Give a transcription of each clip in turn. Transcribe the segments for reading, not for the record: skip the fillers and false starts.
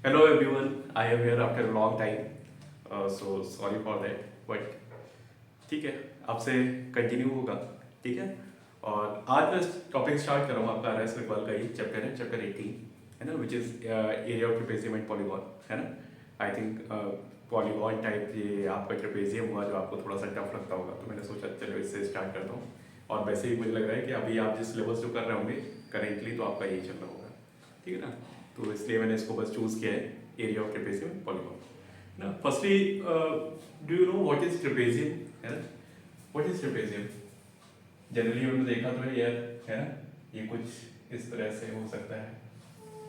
Hello everyone, I am here after a long time, so sorry for that. But ठीक है, आपसे continue होगा, ठीक है। और आज मैं टॉपिक स्टार्ट कर रहा हूँ आपका RS रिक्वाल का ही चैप्टर है, चैप्टर 18 है ना, which is area of trapezium and polygon, है ना। आई थिंक पॉलीगॉन टाइप ये आपका ट्रेपेजियम हुआ जो आपको थोड़ा सा टफ लगता होगा, तो मैंने सोचा चलो इससे स्टार्ट करता हूँ। और वैसे ही मुझे लग रहा है कि अभी आप जिस सिलेबस जो कर रहे होंगे करेंटली, तो आपका यही चल रहा होगा, ठीक है ना। तो इसलिए मैंने इसको बस चूज़ किया है, एरिया ऑफ ट्रेपेजियम पॉलीगॉन ना। Firstly, do you know what is trapezium, है ना। What is trapezium? जनरली हमने देखा तो है यार, है ना, ये कुछ इस तरह से हो सकता है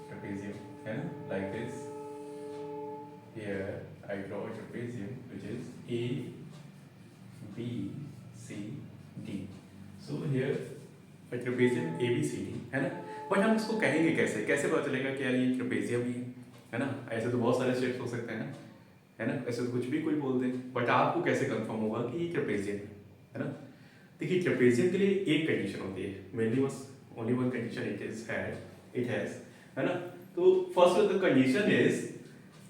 ट्रेपेजियम, है ना, like this. Here I draw a trapezium which is A B C D. So here a trapezium A B C D, है ना। बट हम इसको कहेंगे कैसे, कैसे पता चलेगा कि यार ये ट्रेपेजियम ही है ना। ऐसे तो बहुत सारे शेप्स हो सकते हैं ना, है ना। ऐसे तो कुछ भी कोई बोल दे, बट आपको कैसे कंफर्म होगा कि ये ट्रेपेजियम है ना। देखिए, ट्रेपेजियम के लिए एक कंडीशन होती है, मेनली बस only one condition it has, है ना। तो फर्स्ट द कंडीशन इज,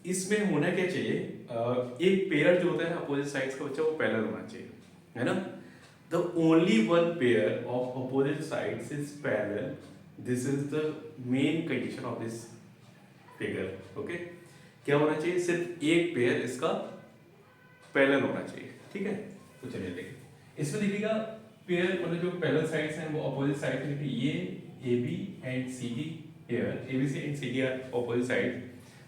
इसमें होना क्या चाहिए, एक पेयर जो होता है ना अपोजिट साइड्स का बच्चा, वो पैरेलल होना चाहिए, है ना। The only one pair of opposite sides is parallel, this is the main condition of this figure, okay. क्या होना चाहिए, सिर्फ एक पेयर इसका पैरेलल होना चाहिए, ठीक है। तो चलिए देखिए, इसमें देखिएगा पेयर मतलब जो पैरेलल साइड्स हैं वो अपोजिट साइड के लिए, ये A B and C D, here A B C and C D are opposite side,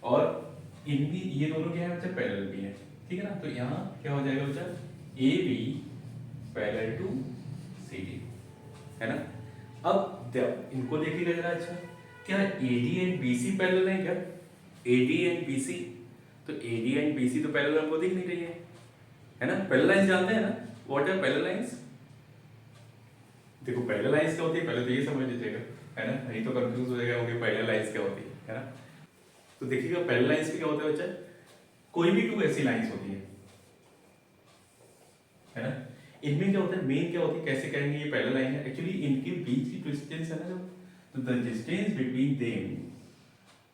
और इनकी ये दोनों क्या है बच्चा, पैरेलल भी है, ठीक है ना। तो यहाँ क्या हो जाएगा बच्चा, A B parallel to C D, है ना। अब इनको देखिएगा जरा, अच्छा क्या A D and B C parallel है क्या, A D and B C. तो A D and B C तो पैरेलल हमको दिख नहीं रही है ना। पैरेलल लाइंस जानते हैं ना, व्हाट आर पैरेलल लाइंस। देखो पैरेलल लाइंस क्या होती है, पहले तो ये समझ लीजिएगा, है ना, नहीं तो कंफ्यूज हो जाएगा कि पैरेलल लाइंस क्या होती है ना। तो देखिएगा पैरेलल लाइंस में क्या होता है बच्चा, कोई भी टू ऐसी लाइंस होती है ना। इनमें क्या होता है, मेन क्या होती है, कैसे कहेंगे ये पैरेलल लाइन है, एक्चुअली इनके बीच की डिस्टेंस है ना जो, तो the distance between them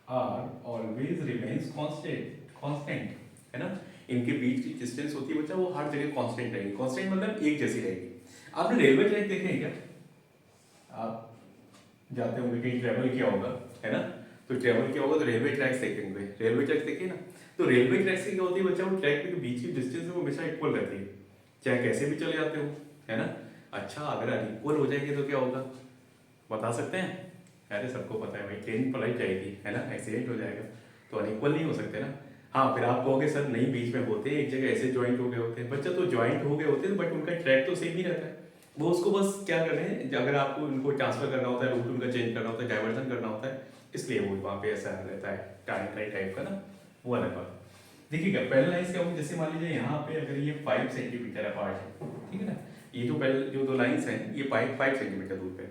are always remains constant, है ना। इनके बीच की डिस्टेंस होती है बच्चा, वो हर जगह कांस्टेंट रहेगी। कांस्टेंट मतलब एक जैसी रहेगी। आपने रेलवे ट्रैक देखे हैं क्या, आप जाते होंगे कहीं, ट्रैवल किया होगा, है ना। तो ट्रैवल किया होगा तो रेलवे ट्रैक्स देखे होंगे, रेलवे ट्रैक्स देखे ना। तो रेलवे ट्रैक से क्या होती है बच्चा, वो ट्रैक के बीच की डिस्टेंस है वो हमेशा इक्वल रहती है, चाहे कैसे भी चले जाते हो, है ना। अच्छा, अगर अनइक्वल हो जाएगी तो क्या होगा, बता सकते हैं। अरे सबको पता है भाई, ट्रेन पलट जाएगी, है ना, एक्सीडेंट हो जाएगा। तो अनइक्वल नहीं हो सकते ना। हाँ, फिर आप कहोगे सर नहीं, बीच में होते हैं, एक जगह ऐसे ज्वाइंट हो गए होते हैं बच्चा, तो ज्वाइंट हो गए होते हैं बट उनका ट्रैक तो सेम ही रहता है। वो उसको बस क्या कर रहे हैं, अगर आपको उनको ट्रांसफर करना होता है, रूट उनका चेंज करना होता है, डाइवर्जन करना होता है, इसलिए वो वहाँ पे ऐसा रहता है, टाइप का ना, वो अलग बात। देखिएगा पैरेलल लाइंस क्या होगी, जैसे मान लीजिए यहाँ पे अगर ये 5 सेंटीमीटर अपार्ट है, ठीक है ना, ये जो दो लाइंस हैं ये 5 सेंटीमीटर दूर पे,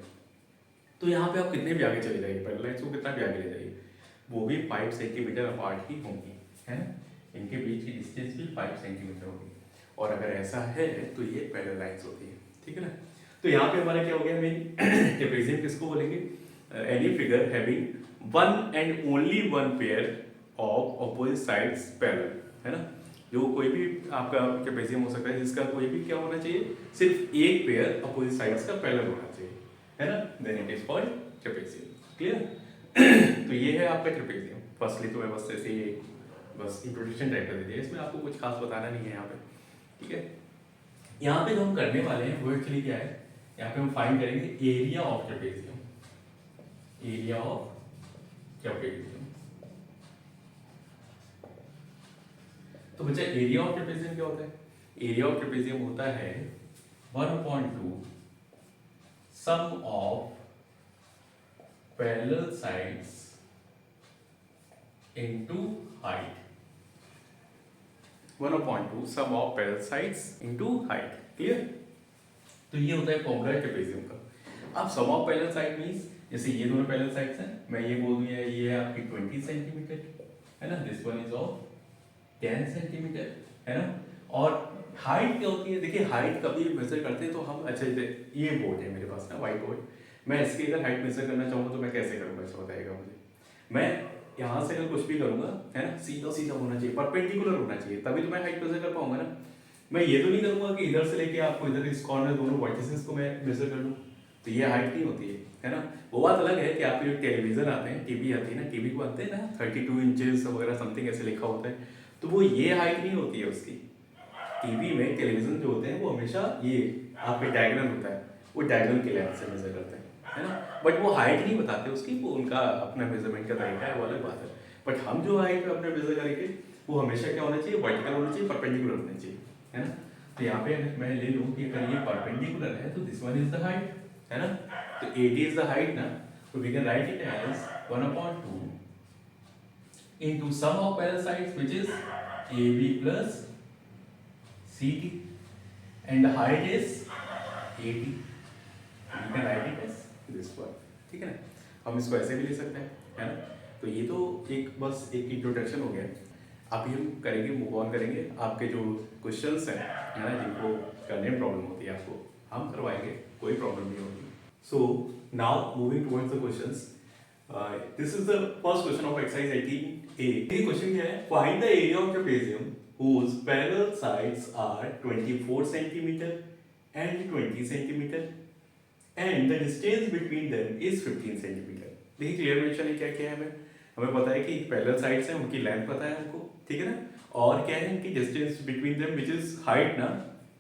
तो यहाँ पे आप कितने भी आगे चले जाइए, पैरेलल लाइंस को कितना भी आगे ले जाइए, वो भी 5 सेंटीमीटर अपार्ट ही होंगी, है ना। इनके बीच की डिस्टेंस भी 5 सेंटीमीटर होगी, और अगर ऐसा है तो ये पैरेलल लाइंस होती है, ठीक है ना। तो यहाँ पे हमारा क्या हो गया, मेन ट्रेपेजियम किसको बोलेंगे, any figure having one and only one pair of opposite sides parallel, है ना। जो कोई भी आपका ट्रेपेजियम हो सकता है जिसका कोई भी क्या होना चाहिए, सिर्फ एक पेयर अपोजिट साइड्स का पैरेलल होना चाहिए, है ना, then it is called trapezium. Clear. तो ये है आपका ट्रेपेजियम। फर्स्टली तो मैं बस ऐसे ही बस इंट्रोडक्शन टाइप कर दीजिए, इसमें आपको कुछ खास बताना नहीं है यहाँ पे, ठीक है। यहाँ पे जो हम करने वाले हैं वो एक्चुअली क्या है, यहाँ पे हम फाइंड करेंगे area of trapezium, area of trapezium. तो बच्चा एरिया ऑफ ट्रेपेजियम क्या होता है, एरिया ऑफ ट्रेपेजियम होता है 1/2 sum of parallel sides into height, 1/2 sum of parallel sides into height. Clear. तो ये होता है फॉर्मूला ट्रेपेजियम का। अब sum of parallel side means, जैसे ये दोनों पैरेलल साइड्स हैं, मैं ये बोल दूं ये है आपकी 20 सेंटीमीटर, है ना, this one is of 10 centimetre, है ना। और हाइट क्या होती है, देखिए हाइट कभी मेजर करते हैं तो हम, अच्छा ये बोर्ड है मेरे पास ना, व्हाइट बोर्ड, मैं इसकी अगर हाइट मेजर करना चाहूँगा तो मैं कैसे करूँगा, अच्छा बताइएगा मुझे। मैं यहाँ से अगर कुछ भी करूंगा है ना, सीधा सीधा होना चाहिए, परपेंडिकुलर होना चाहिए, तभी तो मैं हाइट मेजर कर पाऊंगा ना। मैं ये तो नहीं करूंगा कि इधर से लेके आपको इधर इस कॉर्नर दोनों वर्टिसेस को मैं मेजर कर लूँ, तो ये हाइट नहीं होती है ना। वो बात अलग है कि आपके जो टेलीविजन आते हैं, टीवी आती है ना, टीवी को आते हैं ना 32 इंचेस वगैरह समथिंग ऐसे लिखा होता है, तो वो ये हाइट नहीं होती है उसकी। टीवी में टेलीविजन जो होते हैं वो हमेशा ये आपके डायगोनल होता है, वो डायगोनल के लेंथ से मेजर करते हैं, है ना। बट वो हाइट नहीं बताते उसकी, वो उनका अपना मेजरमेंट का तरीका है, वो अलग बात है। बट हम जो हाइट अपने मेजर करेंगे वो हमेशा क्या होना चाहिए, वर्टिकल होना चाहिए, परपेंडिकुलर होना चाहिए, है ना। तो यहाँ पे अगर मैं ले लूँ कि अगर ये परपेंडिकुलर है तो this one is the height, है ना। तो 80 इज द हाइट ना, तो we can write it as 1/2 into sum of parallel sides which is AB plus CD and the height is 80. You can write it as this one, ठीक है ना। हम इसको ऐसे भी ले सकते हैं, है ना। तो ये तो एक बस एक इंट्रोडक्शन हो गया। अभी हम करेंगे, मूव ऑन करेंगे, आपके जो क्वेश्चंस हैं, है ना, जिनको करने में प्रॉब्लम होती है आपको हम करवाएंगे, कोई प्रॉब्लम नहीं होगी। So now moving towards the questions, this is the first question of exercise 18A। ये क्वेश्चन क्या है, find the area of trapezium whose parallel sides are 24 centimeter and 20 centimeter and the distance between them is 15 centimeter। देखिए clear mention है क्या क्या है, हमें पता है कि पैरेलल साइड्स हैं, उनकी लेंथ पता है हमको, ठीक है ना। और क्या है इनकी distance between them which is height ना,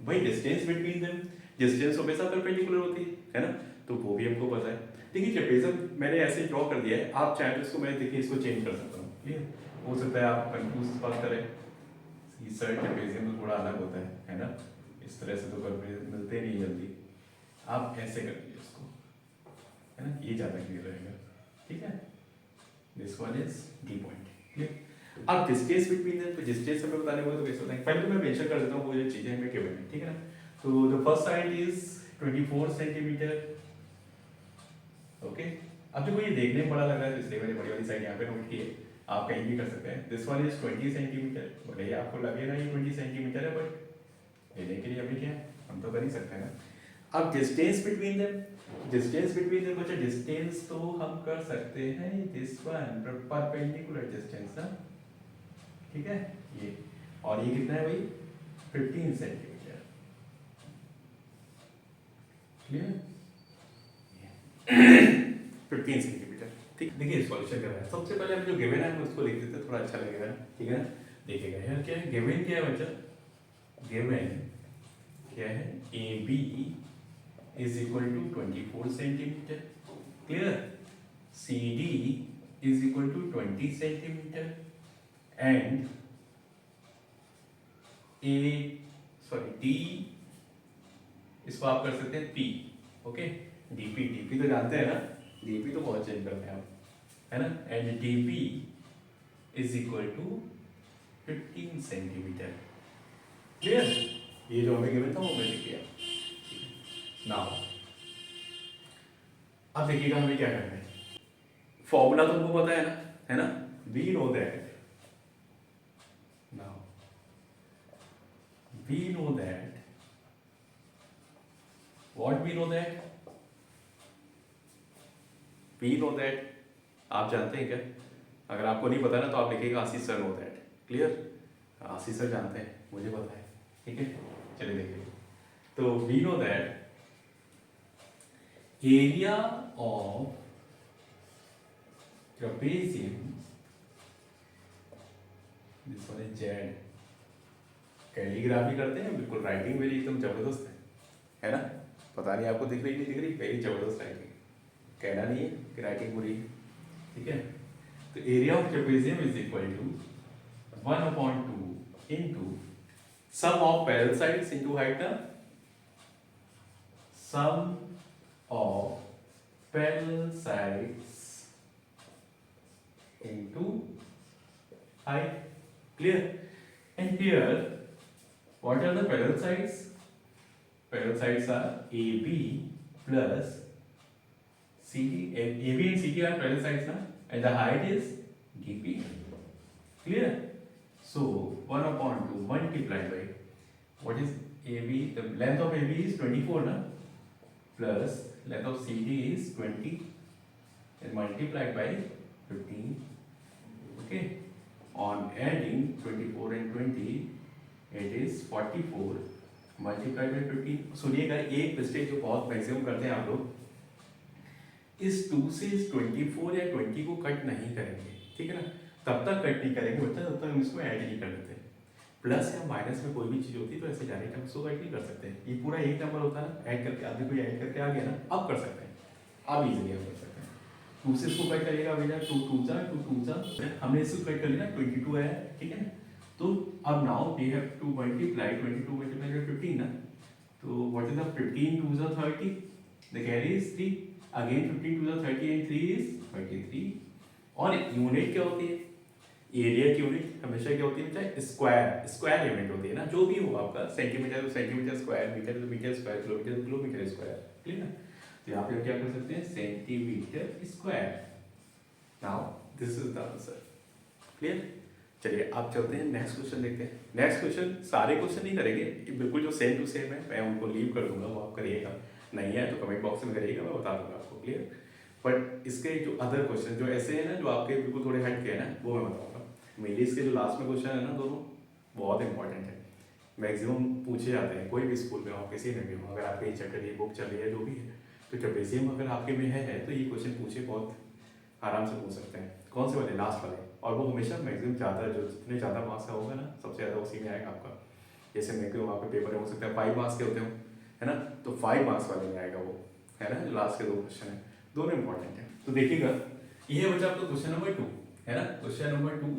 भाई डिस्टेंस बिटवीन देम, डिस्टेंस हमेशा परपेंडिकुलर होती है ना, तो वो भी हमको पता है। देखिए ट्रेपेजियम मैंने ऐसे ड्रॉ कर दिया है, आप चाहे तो इसको मैं देखिए इसको चेंज कर सकता हूँ, क्लियर हो सकता है आप कंफ्यूज बात करें, सर ट्रेपेजियम तो थोड़ा अलग होता है ना, इस तरह से तो मिलते नहीं जल्दी, आप ऐसे कर दीजिए इसको, है ना, ये ज़्यादा क्लियर रहेगा, ठीक है। This one is D point, clear. अब डिस्टेंस बिटवीन देम, तो डिस्टेंस हमें बताने होगा तो कैसे बताएंगे, पहले तो मैं मेंशन कर देता हूँ वो जो चीज़ें हमें गिवन है, ठीक है ना। तो the first side is 24 centimetre, okay. अब देखो ये देखने में बड़ा लग रहा है, इसलिए मैंने बड़ी वाली साइड यहाँ पे नोट की है, आप कहीं भी कर सकते हैं। दिस वन इज 20 सेंटीमीटर, भले ही आपको लगेगा ये 20 सेंटीमीटर है, बट लेने के लिए अभी क्या है, हम तो कर ही सकते हैं ना। अब distance between them, distance between them बच्चा, डिस्टेंस तो हम कर सकते हैं दिस वन, परपेंडिकुलर डिस्टेंस ना, ठीक है ये, और ये कितना है भाई 15 सेंटीमीटर, क्लियर 15 सेंटीमीटर, ठीक। देखिए सॉल्यूशन कर रहा है, सबसे पहले हम जो गिवन है हम उसको लिख देते हैं, थोड़ा अच्छा लगेगा, ठीक है ना। देखिएगा यार क्या है गिवन, क्या है बच्चा, गिवन क्या है, A B is equal to 24 centimetre, clear, C D is equal to 20 centimetre and A sorry D, इसको आप कर सकते हैं पी, ओके, डीपी, डीपी तो जानते हैं ना, डीपी तो बहुत चेंज करते हैं आप, है ना, and DP is equal to 15 centimetre, clear. ये जो हमें गिवन था वो मैंने किया। नाउ अब देखिएगा हमें क्या करना है, फॉर्मूला तो हमको पता है ना, we know that, now we know that, what we know that, we know that, आप जानते हैं क्या, अगर आपको नहीं पता ना तो आप लिखिएगा Ashish sir know that, clear, Ashish sir जानते हैं, मुझे पता है, ठीक है। चलिए देखिए, तो we know that area of trapezium, this one is Z, calligraphy करते हैं बिल्कुल, राइटिंग मेरी एकदम जबरदस्त है ना, पता नहीं आपको दिख रही नहीं दिख रही, वेरी जबरदस्त राइटिंग, कहना नहीं है कि राइटिंग बुरी है, ठीक है। तो area of trapezium is equal to 1/2 into sum of parallel sides into height ना, sum of parallel sides into height, clear, and here what are the parallel sides, parallel sides are AB plus CD, AB and CD are parallel sides na, and the height is DP, clear. So 1/2 multiplied by what is AB, the length of AB is 24 na, plus length of CD is 20 and multiplied by 15, on adding 24 and 20 it is 44 multiply by 15। सुनिएगा एक mistake जो बहुत maximum करते हैं आप लोग, इस 2 से इस 24 या 20 को कट नहीं करेंगे, ठीक है ना, तब तक कट नहीं करेंगे बच्चा जब तक हम इसको ऐड नहीं कर देते। प्लस या माइनस में कोई भी चीज़ होती है तो ऐसे डायरेक्ट हम इसको ऐड नहीं कर सकते। ये पूरा एक नंबर होता है ना, ऐड करके आगे कोई ऐड करके आ गया ना, अब कर सकते हैं, अब इजीली हम कर सकते हैं। 2 से इसको कट करिएगा भैया, 2 2 जा, हमने इसको कट कर लिया ना, 22 आया, ठीक है ना। तो अब now we have to multiply 22 multiply by 15 ना, तो व्हाट इज द 15 2 जा 30, द कैरी इज 3, अगेन 15 2 जा 30 एंड 3 इज 33। और यूनिट क्या होती है, एरिया की यूनिट हमेशा क्या होती है बेटा, स्क्वायर यूनिट होती है ना, जो भी हो आपका, सेंटीमीटर तो सेंटीमीटर स्क्वायर, मीटर तो मीटर स्क्वायर, किलोमीटर तो किलोमीटर स्क्वायर, क्लियर ना। तो यहाँ पे क्या कर सकते हैं, centimetre square. Now this is the answer, clear. चलिए आप चलते हैं नेक्स्ट क्वेश्चन देखते हैं। नेक्स्ट क्वेश्चन सारे क्वेश्चन नहीं करेंगे, बिल्कुल जो सेम टू सेम है मैं उनको लीव कर दूंगा, वो आप करिएगा, नहीं है तो कमेंट बॉक्स में करिएगा, मैं बता दूंगा आपको, क्लियर। बट इसके जो अदर क्वेश्चन जो ऐसे हैं ना, जो आपके बिल्कुल थोड़े हट के हैं ना, वो मैं बताऊंगा। मेरे इसके जो लास्ट में क्वेश्चन है ना, दोनों बहुत इंपॉर्टेंट है, मैक्सिमम पूछे जाते हैं, कोई भी स्कूल में हो, किसी में भी हो, अगर आपके चैप्टर की बुक चल रही है जो भी है, तो ट्रेपेजियम अगर आपके में है तो ये क्वेश्चन पूछे बहुत आराम से पूछ सकते हैं। कौन से वाले, लास्ट वाले, और वो हमेशा मैक्सिमम ज़्यादा, जो जितने ज़्यादा मार्क्स का होगा ना, सबसे ज़्यादा उसी में आएगा आपका। जैसे मैक्सिमम आपके पेपर हो सकता है 5 मार्क्स के होते हो, है ना, तो 5 मार्क्स वाले में आएगा वो, है ना, जो लास्ट के 2 क्वेश्चन है, दोनों इंपॉर्टेंट है। तो देखिएगा, ये बचा आपका क्वेश्चन नंबर 2, है ना, क्वेश्चन नंबर 2,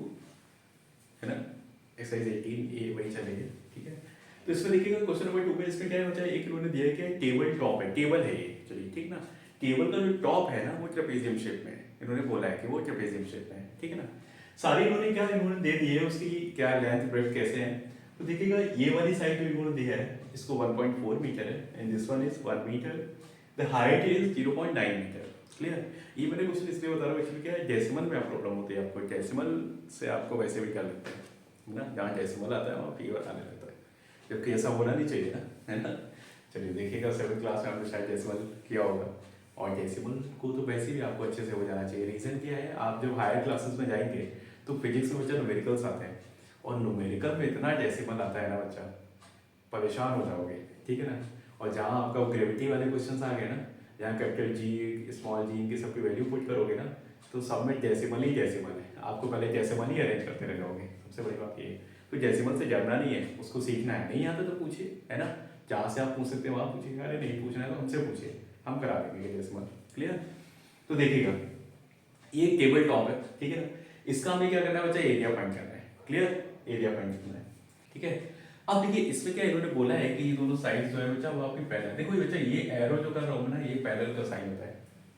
है ना, एक्सरसाइज 18A वही चलेगी, ठीक है। तो इसमें देखिएगा क्वेश्चन नंबर 2 में इसमें क्या है बच्चा, एक इन्होंने दिया है कि टेबल टॉप है, टेबल है ये, चलिए ठीक ना, टेबल का जो टॉप है ना वो ट्रेपेजियम शेप में है, इन्होंने बोला है कि वो ट्रेपेजियम शेप में है, ठीक है ना। सारी इन्होंने क्या इन्होंने दे दी है, उसकी क्या लेंथ ब्रेड्थ कैसे है, तो देखिएगा ये वाली साइड जो इन्होंने दिया है इसको 1.4 मीटर है, and this one is 1 metre, the height is 0.9 metre, clear. ये मैंने क्वेश्चन इसलिए बता रहा हूँ, एक्चुअली क्या है, डेसिमल में आप प्रॉब्लम होती है आपको, डेसिमल से आपको वैसे भी कर लेते हैं ना, जहाँ डेसिमल आता है वहाँ फीवर आने लगता है, जबकि ऐसा होना नहीं चाहिए ना, है ना। चलिए देखिएगा 7th क्लास में आपने शायद डेसिमल किया होगा, और डेसिमल को तो वैसे भी आपको अच्छे से हो जाना चाहिए। रीज़न क्या है, आप जब हायर क्लासेस में जाएंगे तो फिजिक्स में बच्चा न्यूमेरिकल्स आते हैं, और न्यूमेरिकल में इतना डेसिमल आता है ना बच्चा, परेशान हो जाओगे, ठीक है ना। और जहाँ आपका ग्रेविटी वाले क्वेश्चन आ गए ना, जहाँ कैपिटल जी स्मॉल जी इनकी सबकी वैल्यू पुट करोगे ना, तो सब में डेसिमल ही डेसिमल है, आपको पहले डेसिमल ही अरेंज करते रह जाओगे, सबसे बड़ी बात ये है। तो डेसिमल से डरना नहीं है, उसको सीखना है, नहीं आता तो पूछिए, है ना, जहाँ से आप पूछ सकते हैं वहाँ पूछिए, अरे नहीं पूछना है तो हमसे पूछिए, हम करा देंगे डेसिमल, क्लियर। तो देखिएगा ये टेबल टॉप है, ठीक है ना, इसका हमें क्या करना है बच्चा, एरिया फाइंड करना है, क्लियर, एरिया फाइंड करना है, ठीक है। अब देखिए इसमें क्या इन्होंने बोला है कि ये दोनों साइड जो है बच्चा वो आपकी पैरेलल, देखो ये बच्चा ये एरो जो कर रहा हूँ ना, ये पैरेलल का साइन होता है,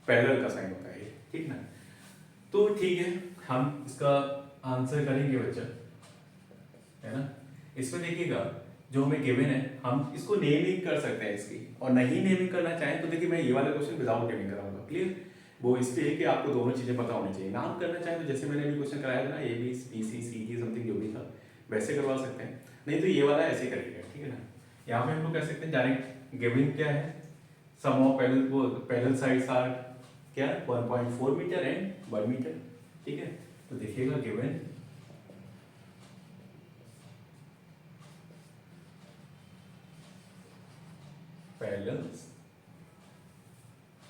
पैरेलल का साइन होता है ये, ठीक ना। तो ठीक है, हम इसका आंसर करेंगे बच्चा, है ना। इसमें देखिएगा जो हमें गिवन है, हम इसको नेमिंग कर सकते हैं इसकी, और नहीं नेमिंग करना चाहें तो देखिए मैं ये वाला क्वेश्चन विदाउट नेमिंग कराऊंगा, क्लियर। वो इसलिए कि आपको दोनों चीजें पता होनी चाहिए। नाम करना चाहें तो जैसे मैंने अभी क्वेश्चन कराया था ना, A B B C C D something जो भी था वैसे करवा सकते हैं, नहीं तो ये वाला ऐसे करेंगे, ठीक है ना। यहाँ पे हम लोग कह सकते हैं डायरेक्ट गिवन क्या है, सम ऑफ पैरेलल साइड्स आर क्या 1.4 मीटर एंड 1 मीटर, ठीक है। तो देखिएगा given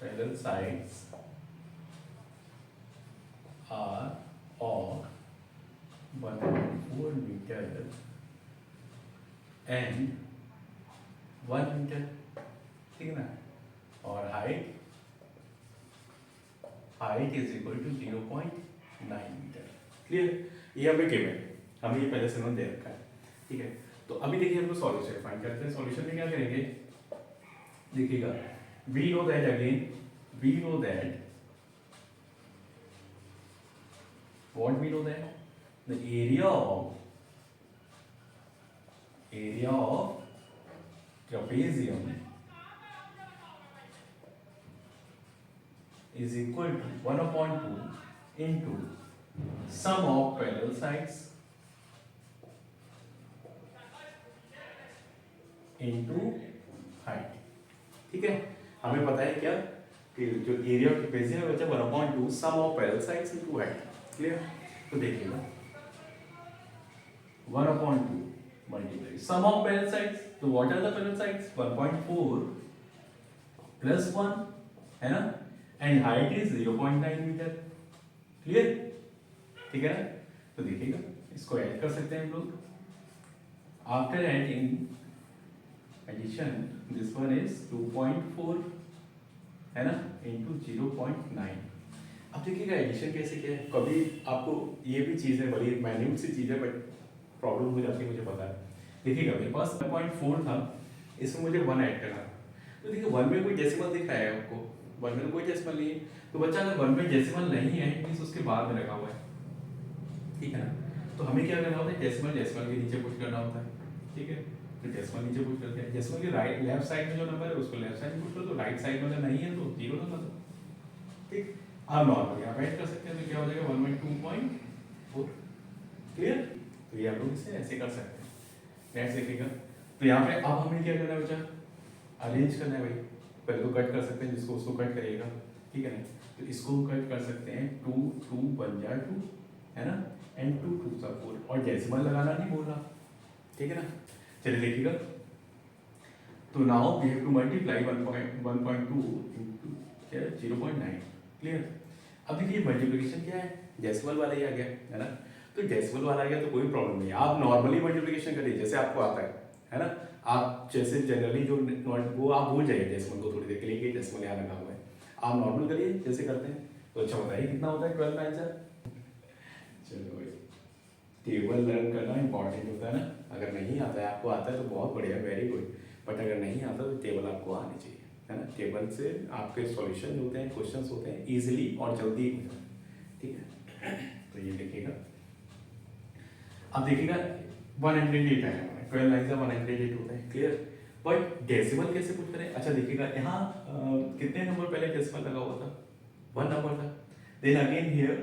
parallel sides are of 1.4 metre and 1 metre, ठीक है ना, और height is equal to 0.9 metre, clear. ये हमें गिवन, हमें ये पहले से दे रखा है, ठीक है। तो अभी देखिए हम लोग सॉल्यूशन फाइंड करते हैं। सॉल्यूशन में क्या करेंगे, देखिएगा we know that, again we know that, what we know that the area of trapezium is equal to 1/2 into sum of parallel sides into height, ठीक है। हमें पता है क्या कि जो एरिया ऑफ ट्रेपेजियम है बच्चा 1/2 sum of parallel sides into height, clear. तो देखिएगा 1/2 multiply sum of parallel sides. तो what are the parallel sides? 1.4 plus 1 है ना, and height is 0.9 metre. Clear? ठीक है ना? तो देखिएगा इसको ऐड कर सकते हैं हम लोग. After adding addition this one is 2.4 है ना इंटू 0.9. अब देखिएगा एडिशन कैसे किया है. कभी आपको ये भी चीज़ है, बड़ी माइन्यूट सी चीज़ है, बट प्रॉब्लम हो जाती है, मुझे पता है. देखिएगा मेरे पास 1.4 था, इसमें मुझे 1 ऐड करना. तो देखिए 1 में कोई डेसिमल दिख रहा है आपको, 1 में कोई डेसिमल नहीं है. तो बच्चा अगर 1 में डेसिमल नहीं है मींस उसके बाद में रखा हुआ है. ठीक है ना. तो हमें क्या करना होता है, डेसिमल के नीचे पुट करना होता है. ठीक है, तो डेसिमल नीचे पुट करते हैं. डेसिमल के राइट लेफ्ट साइड में जो नंबर है उसको लेफ्ट साइड में पुट कर दो, राइट साइड में अगर नहीं है तो 0 नंबर दो. ठीक. अब नॉर्मल यहाँ पे ऐड कर सकते हैं, तो क्या हो जाएगा 1/2.4. क्लियर. तो ये आप लोग इसे ऐसे कर सकते हैं. नेक्स्ट देखिएगा. तो यहाँ पे अब हमें क्या करना है बच्चा, अरेंज करना है भाई. पहले तो कट कर सकते हैं, जिसको उसको कट करिएगा. ठीक है ना. तो इसको कट कर सकते हैं. 2 बन जाए 2 है ना, एंड 2 2 सा 4, और डेसिमल लगाना नहीं बोल रहा. ठीक है ना. चलिए देखिएगा. तो now we have to multiply 1.2 into क्या 0.9. क्लियर. अब देखिए मल्टीप्लिकेशन क्या है, डेसिमल वाला ही आ गया है ना. तो डेसिमल वाला आ गया तो कोई प्रॉब्लम नहीं है, आप नॉर्मली मल्टीप्लिकेशन करिए जैसे आपको आता है ना. आप जैसे जनरली जो वो आप भूल जाइए डेसिमल को थोड़ी देर के लिए कि डेसिमल यहाँ लगा हुआ है. आप नॉर्मल करिए जैसे करते हैं. तो अच्छा बताइए कितना होता है 12 का आंसर. चलो भाई, टेबल लर्न करना इंपॉर्टेंट होता है ना. अगर नहीं आता है, आपको आता है तो बहुत बढ़िया, वेरी गुड. बट अगर नहीं आता तो टेबल आपको आनी चाहिए है ना. टेबल से आपके सॉल्यूशन होते हैं, क्वेश्चंस होते हैं इजीली और जल्दी हो जाते हैं. ठीक है. तो ये देखिएगा. अब देखिएगा 108 है, 12 लाइन से 108 होता है. क्लियर. बट डेसिमल कैसे पुट करें. अच्छा देखिएगा यहाँ कितने नंबर पहले डेसिमल लगा हुआ था, 1 नंबर था. Then again here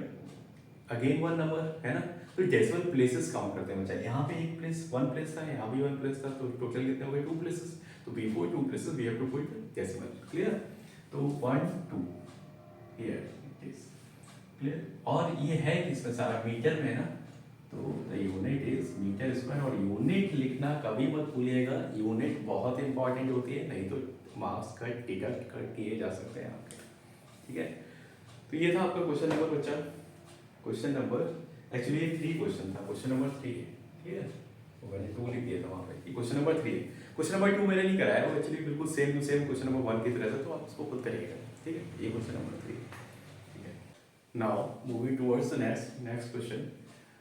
again 1 number है ना. तो डेसिमल प्लेसेस काउंट करते हैं बच्चा. यहाँ पे एक प्लेस 1 प्लेस था, यहाँ भी 1 प्लेस था, तो टोटल कितने हो गए 2 प्लेसेस. तो before 2 places we have to put decimal. Clear. तो 1 2 हियर इज क्लियर. और ये है इसमें सारा मीटर में है ना. तो यूनिट इज मीटर स्क्वायर. और यूनिट लिखना कभी मत भूलिएगा, यूनिट बहुत इंपॉर्टेंट होती है, नहीं तो मार्क्स कट डिडक्ट कट किए जा सकते हैं आपके. ठीक है. तो ये था आपका क्वेश्चन नंबर बच्चा. क्वेश्चन नंबर एक्चुअली ये 3 क्वेश्चन था, क्वेश्चन नंबर 3 है. ठीक है. वो मैंने 2 लिख दिया था वहाँ पे. ये क्वेश्चन नंबर 3 है. क्वेश्चन नंबर 2 मैंने नहीं कराया, वो एक्चुअली बिल्कुल same to same question number 1 की तरह था, तो आप उसको खुद करिएगा. ठीक है. ये क्वेश्चन नंबर 3. ठीक है. Now moving towards the next question.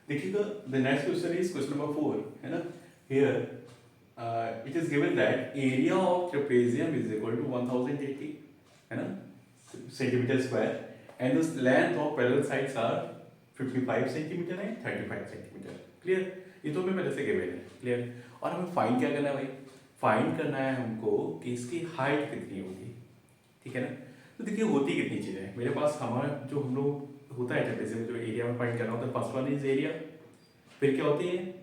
देखिएगा the next question is question number 4 है ना. Here it is given that area of trapezium is equal to 1080 है ना centimetre square, and the length of parallel sides are 55 centimetre and 35 centimetre. Clear. ये तो हमें पहले से गिवन है. क्लियर. और हमें फाइंड क्या करना है भाई, फाइंड करना है हमको कि इसकी हाइट कितनी होगी. ठीक है ना. तो देखिए होती कितनी चीज़ें हैं मेरे पास. हमारा जो हम लोग होता है ट्रेपेजियम में जो एरिया में फाइंड करना होता है, फर्स्ट वन इज एरिया, फिर क्या होती है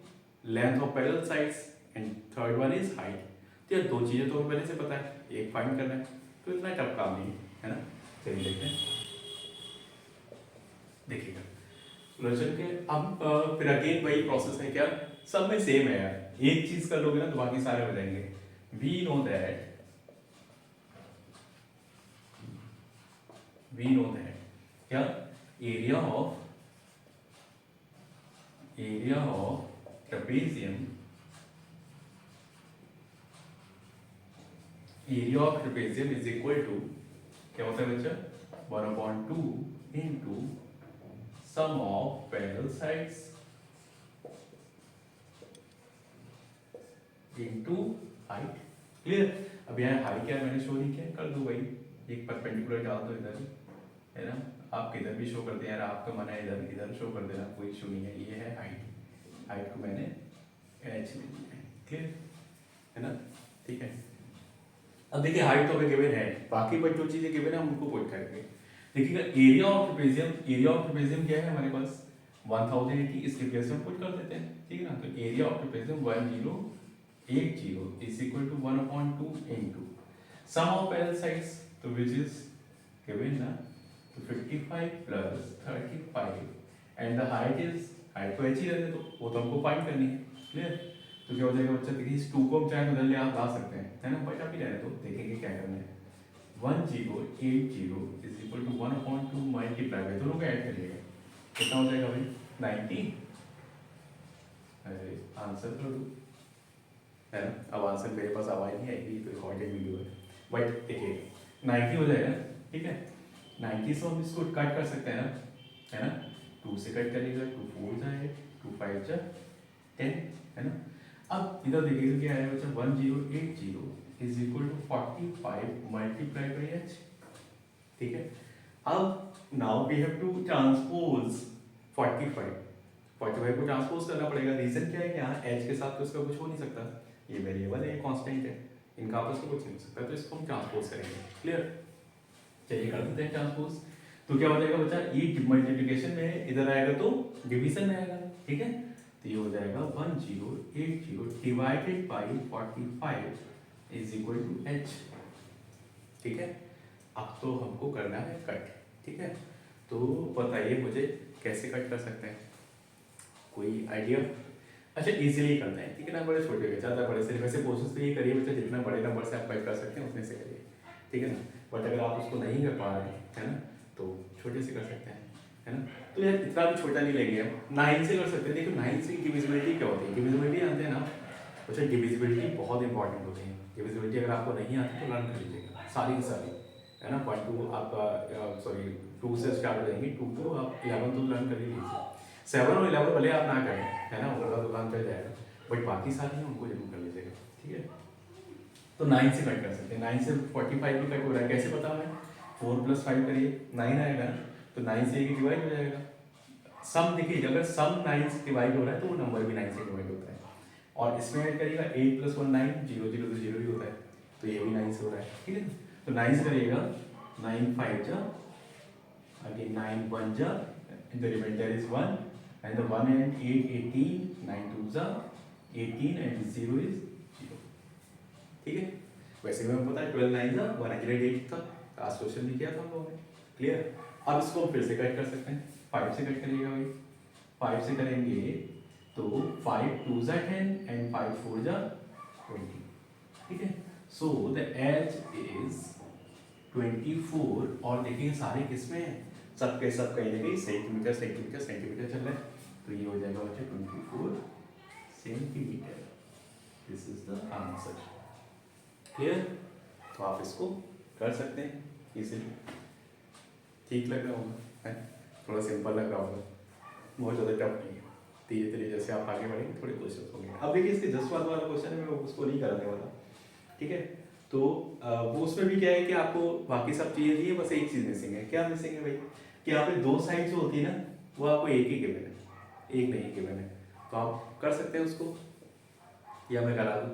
length of parallel sides, and third one is height. तो ये 2 चीज़ें तो हमें पहले से पता है, एक फाइंड करना है, तो इतना टफ काम नहीं है ना. चलिए देखते हैं. देखिएगा सोल्यूशन के अब फिर अगेन वही प्रोसेस है. क्या सब में सेम है यार, एक चीज कर लोगे ना तो बाकी सारे हो जाएंगे. वी नो दैट क्या area of trapezium is equal to क्या होता है बच्चा 1/2 into sum of parallel sides into height. Clear. अब यहाँ हाइट क्या मैंने शो नहीं किया, कर दो भाई, एक परपेंडिकुलर डाल दो इधर है ना. आप किधर भी शो करते हैं यार, आपका मन है इधर शो कर देना, कोई इशू नहीं है. ये है हाइट को मैंने एच ले लिया है. क्लियर है ना. ठीक है. अब देखिए हाइट तो हमें गिवन है, बाकी पर जो चीजें गिवन है हम उनको पुट करेंगे. देखिएगा एरिया ऑफ ट्रेपेजियम क्या है हमारे पास 1080, इसके प्लेस में पुट कर देते हैं. ठीक है ना. तो area of trapezium 1080 is equal to 1/2 into sum of parallel sides, तो विच इज गिवन ना. तो 55 प्लस 35 एंड द हाइट को एच ही रहने दो, वो तो हमको फाइंड करनी है. क्लियर। तो क्या हो जाएगा बच्चा, देखिए इस 2 को हम चाहे बदल ले आप ला सकते हैं, है ना, बट अभी रहने दो, देखेंगे क्या करना है। 1080 is equal to 1/2 multiply by, दोनों को ऐड करिएगा, कितना हो जाएगा भाई 90। अरे आंसर कर दो, है ना। अब आंसर मेरे पास आवाज़ नहीं आएगी, तो रिकॉर्डेड वीडियो है, बट देखिए 90 हो जाएगा, ठीक है। 90 से हम इसको कट कर सकते हैं ना, है ना। 2 से कट करेगा, 2 4 जाए, 2 5 जा 10, है ना। अब इधर देखिएगा क्या है बच्चा, 1080 is equal to 45 multiply by H, ठीक है। अब now we have to transpose 45 को ट्रांसपोज करना पड़ेगा। रीजन क्या है कि यहाँ एच के साथ तो इसका कुछ हो नहीं सकता, ये वेरिएबल है, ये कांस्टेंट है, इनका आपस में कुछ नहीं हो सकता, तो इसको हम ट्रांसपोज करेंगे। क्लियर, चलिए कर देते हैं ट्रांसपोज। तो क्या हो जाएगा बच्चा, ये मल्टीप्लिकेशन में है, इधर आएगा तो डिवीजन में आएगा, ठीक है। तो ये हो जाएगा 1080 divided by 45 is equal to H, ठीक है। अब तो हमको करना है कट, ठीक है। तो बताइए मुझे कैसे कट कर सकते हैं, कोई आइडिया? अच्छा इजीली करते हैं, ठीक है ना, बड़े छोटे के ज़्यादा बड़े से वैसे कोशिश तो ये करिए बच्चा, जितना बड़े नंबर से आप कट कर सकते हैं उतने से करिए, ठीक है ना। बट अगर आप उसको नहीं कर पा रहे हैं, है ना, तो छोटे से कर सकते हैं, है ना। तो यार इतना भी छोटा नहीं लेंगे हम, 9 से कर सकते हैं। देखो 9 से डिविजिबिलिटी क्या होती है, डिविजिबिलिटी जानते हैं ना। अच्छा डिविजिबिलिटी बहुत इंपॉर्टेंट होती है, डिविजिबिलिटी अगर आपको नहीं आती तो लर्न कर लीजिएगा सारी की सारी, है ना। 1 2 आपका सॉरी 2 से स्टार्ट हो जाएंगी, 2 को आप 11 तो लर्न कर ही लीजिए। 7 और 11 भले आप ना करें, है ना, उनका दुकान चल जाएगा, बट बाकी सारी हैं उनको जरूर कर लीजिएगा, ठीक है। तो 9 से कट कर सकते हैं, 9 से 45 भी कट हो रहा है, कैसे पता हमें, 4 + 5 करिए 9 आएगा ना, तो 9 से ये डिवाइड हो जाएगा। सम देखिए, अगर सम 9 से डिवाइड हो रहा है तो वो नंबर भी 9 से डिवाइड होता है, और इसमें ऐड करिएगा 8 + 1 9, 0 0 तो 0 ही होता है, तो ये भी 9 से हो रहा है, ठीक है। तो 9 से करिएगा, 9 5 जा, again 9 1 जा, and the remainder is 1, and the 1 and 8 18, 9 2 जा 18, and 0 is 0, ठीक है। वैसे भी हमें पता है 12 9 जा 108 था, लास्ट क्वेश्चन भी किया था हम लोगों ने, क्लियर। अब इसको हम फिर से कट कर सकते हैं, 5 से कट करिएगा भाई, 5 से करेंगे तो 5 2 जा 10 and 5 4 जा 20, ठीक है। सो द एज इज 24, और देखिए सारे किसमें हैं, सबके सब कहीं ना कहीं सेंटीमीटर सेंटीमीटर सेंटीमीटर चल रहा है, तो ये हो जाएगा बच्चा 24 centimetre. This is the answer, clear. तो आप इसको कर सकते हैं इजीली, ठीक लग रहा होगा, है थोड़ा सिंपल लग रहा होगा, बहुत ज़्यादा टफ नहीं है। धीरे धीरे जैसे आप आगे बढ़ेंगे थोड़े क्वेश्चन होंगे। अब देखिए इसके जस्ट वाला क्वेश्चन है, मैं उसको नहीं कराने वाला, ठीक है। तो वो उसमें भी क्या है कि आपको बाकी सब चीज़ें दी है, बस एक चीज़ मिसिंग है। क्या मिसिंग है भाई, कि यहाँ पे 2 साइड जो होती है ना, वो आपको एक ही गिवन है, एक नहीं गिवन है, तो आप कर सकते हैं उसको, या मैं करा दूँ,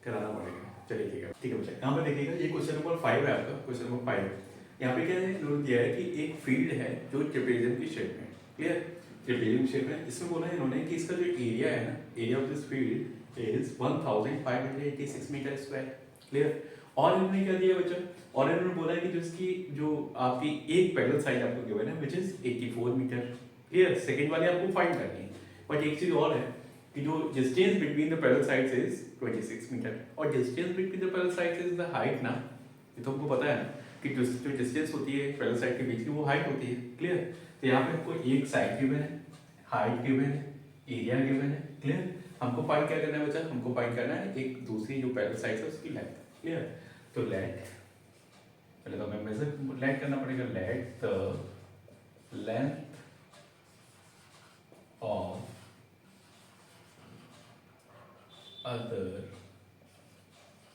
कराना पड़ेगा। चलिए ठीक है बच्चा, यहाँ पे देखिएगा ये क्वेश्चन नंबर 5 है आपका, क्वेश्चन नंबर 5। यहाँ पे क्या है इन्होंने दिया है कि एक फील्ड है जो ट्रेपेजियम की शेप में, क्लियर, ट्रेपेजियम शेप में। इसमें बोला है इन्होंने कि इसका जो एरिया है ना, area of this field is 1586 metre square, clear. और इन्होंने क्या दिया बच्चा, और इन्होंने बोला है कि जो इसकी जो आपकी एक पैरेलल साइड आपको गिवन है which is 84 metre, clear. Second वाली आपको फाइंड करनी है, बट एक चीज और है कि जो distance between the parallel sides is 26 metre, और distance between the parallel sides is the height ना, ये तो हमको पता है ना कि जो डिस्टेंस होती है पैरेलल साइड के बीच की वो हाइट होती है, क्लियर। तो यहाँ पे हमको एक साइड गिवन है, हाइट गिवन है, एरिया गिवन है, क्लियर। हमको फाइंड क्या करना है बच्चा, हमको फाइंड करना है एक दूसरी जो पैरेलल साइड है उसकी लेंथ, क्लियर। तो लेट, पहले तो हमें मेजर लेट करना पड़ेगा, let the length of other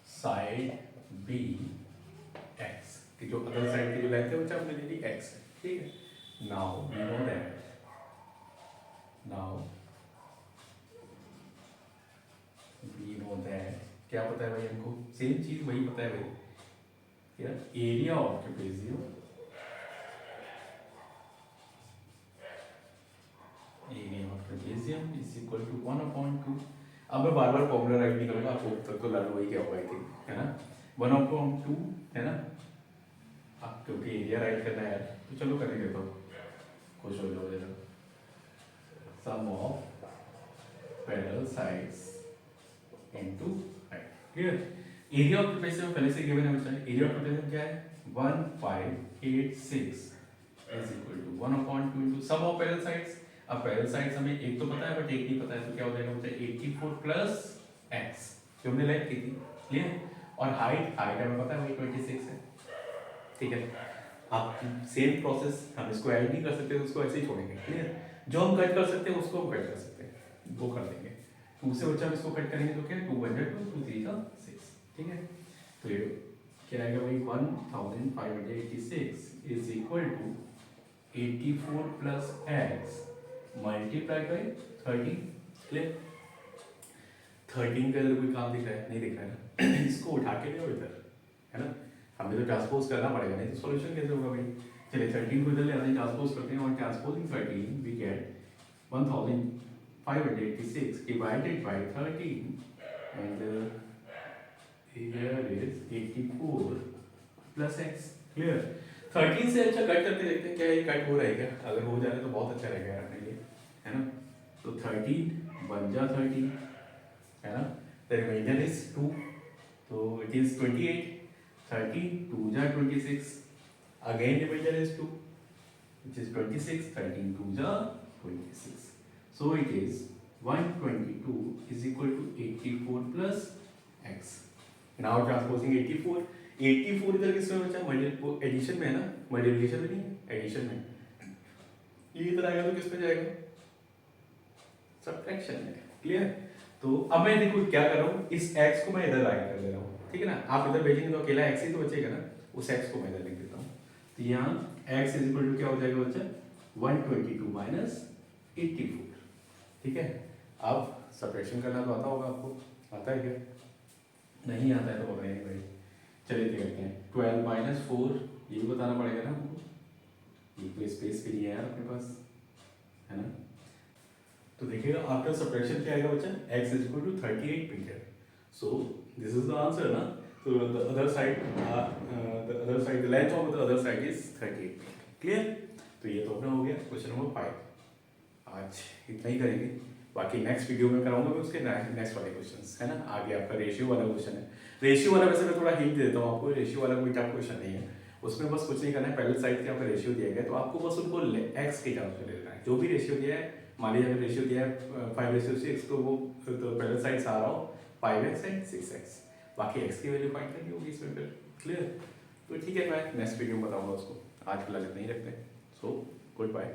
side be X, कि जो अदर साइड की जो लेंथ है वो हमने ले ली एक्स, ठीक है। Now we know that, now we know that, क्या पता है भाई हमको, सेम चीज वही पता है भाई, क्या area of trapezium, area of trapezium is equal to 1/2। अब मैं बार बार फॉर्मूला राइट नहीं करूंगा, आपको तक तो लर्न वही क्या होगा, है ना, 1/2, है ना। अब क्योंकि एरिया राइट करना है तो चलो करेंगे, तो खुश हो जाओ जरा। Sum of area of trapezium is equal to 1/2 into 1 + 2 × 10⁻⁴ parallel sides into height. Clear? Area of trapezium पहले से गिवन है बच्चा। एरिया ऑफ ट्रापेज़ियम क्या है? 1586 is equal to 1/2 into sum of parallel sides. अब पैरेलल साइड्स हमें एक तो पता है बट एक नहीं पता है, तो क्या हो जाएगा बच्चा? 84 प्लस x जो हमने लाइक की थी। क्लियर? और हाइट हमें पता है वही 26 है। ठीक है, आप सेम प्रोसेस, हम इसको ऐड नहीं कर सकते, उसको ऐसे ही छोड़ेंगे। क्लियर? जो हम कट कर सकते हैं उसको हम कट कर सकते हैं, वो कर देंगे। 2 से बच्चा हम इसको कट करेंगे तो क्या? 2 बन जाएगा, 2 3 का 6। ठीक है, तो ये क्या आएगा भाई? 1586 is equal to 84 plus x multiplied by 13। Clear? 13 का इधर कोई काम दिख रहा है? नहीं दिख रहा है ना। इसको उठा के ले इधर, है ना? हमें तो ट्रांसपोज करना पड़ेगा, नहीं तो सॉल्यूशन कैसे होगा भाई? चलिए 13 को इधर ले आते हैं, ट्रांसपोज करते हैं, और transposing 13 we get 1586 divided by 13 and here is 84 plus x। Clear? 13 से अच्छा कट करके देखते हैं क्या ये कट हो रहा है क्या? अगर हो जा रहा है तो बहुत अच्छा रहेगा अपने लिए, है ना? तो 13 1 जा 13, है ना? The remainder is 2, so it is 28। 13 2 जा 26, again remainder is 2 which is 26। 13 2 जा 26, so it is 122 is equal to 84 plus x। Now transposing 84 इधर किसमें बचा? एडिशन में है ना, मल्टीप्लिकेशन में नहीं है, एडिशन में। ये इधर आएगा तो किस पे जाएगा? सब्ट्रैक्शन में। क्लियर? तो अब मैं देखो क्या कर रहा हूँ, इस x को मैं इधर आगे कर दे रहा हूँ। ठीक है ना? आप इधर भेजेंगे तो अकेला x ही तो बचेगा ना, उस x को मैं इधर लिख देता हूँ। तो यहाँ x इज इक्वल टू क्या हो जाएगा बच्चा? 122 माइनस 84। ठीक है, अब सब्ट्रैक्शन करना तो आता होगा आपको, आता है क्या? नहीं आता है तो बताइए भाई। चलिए देखते हैं, 12 माइनस 4, ये भी बताना पड़ेगा ना हमको, ये तो स्पेस भी नहीं है यार अपने पास, है ना? तो देखिएगा आफ्टर सब्ट्रैक्शन क्या आएगा बच्चा? x is equal to 38 metre. So this is the answer ना। तो the other side the length of the other side is 38 metre. Clear? तो ये तो अपना हो गया क्वेश्चन नंबर 5। आज इतना ही करेंगे, बाकी नेक्स्ट वीडियो में कराऊंगा मैं उसके नेक्स्ट वाले क्वेश्चंस, है ना? आगे आपका रेशियो वाला क्वेश्चन है। रेशियो वाला वैसे मैं थोड़ा हिंट देता हूँ आपको, रेशियो वाला कोई टफ क्वेश्चन नहीं है, उसमें बस कुछ नहीं करना है। पैरेलल साइड के आपका रेशियो दिया गया है, तो आपको बस उनको x के टर्म्स में ले लेना है। जो भी रेशियो दिया है, मान लीजिए अगर रेशियो दिया है 5:6, तो वो तो पैरेलल साइड आ रहा हो 5x एंड 6x, बाकी x की वैल्यू फाइंड करनी होगी इसमें फिर। क्लियर? तो ठीक है, मैं नेक्स्ट वीडियो में बताऊंगा उसको, आज फिलहाल इतना ही रखते हैं। So good bye.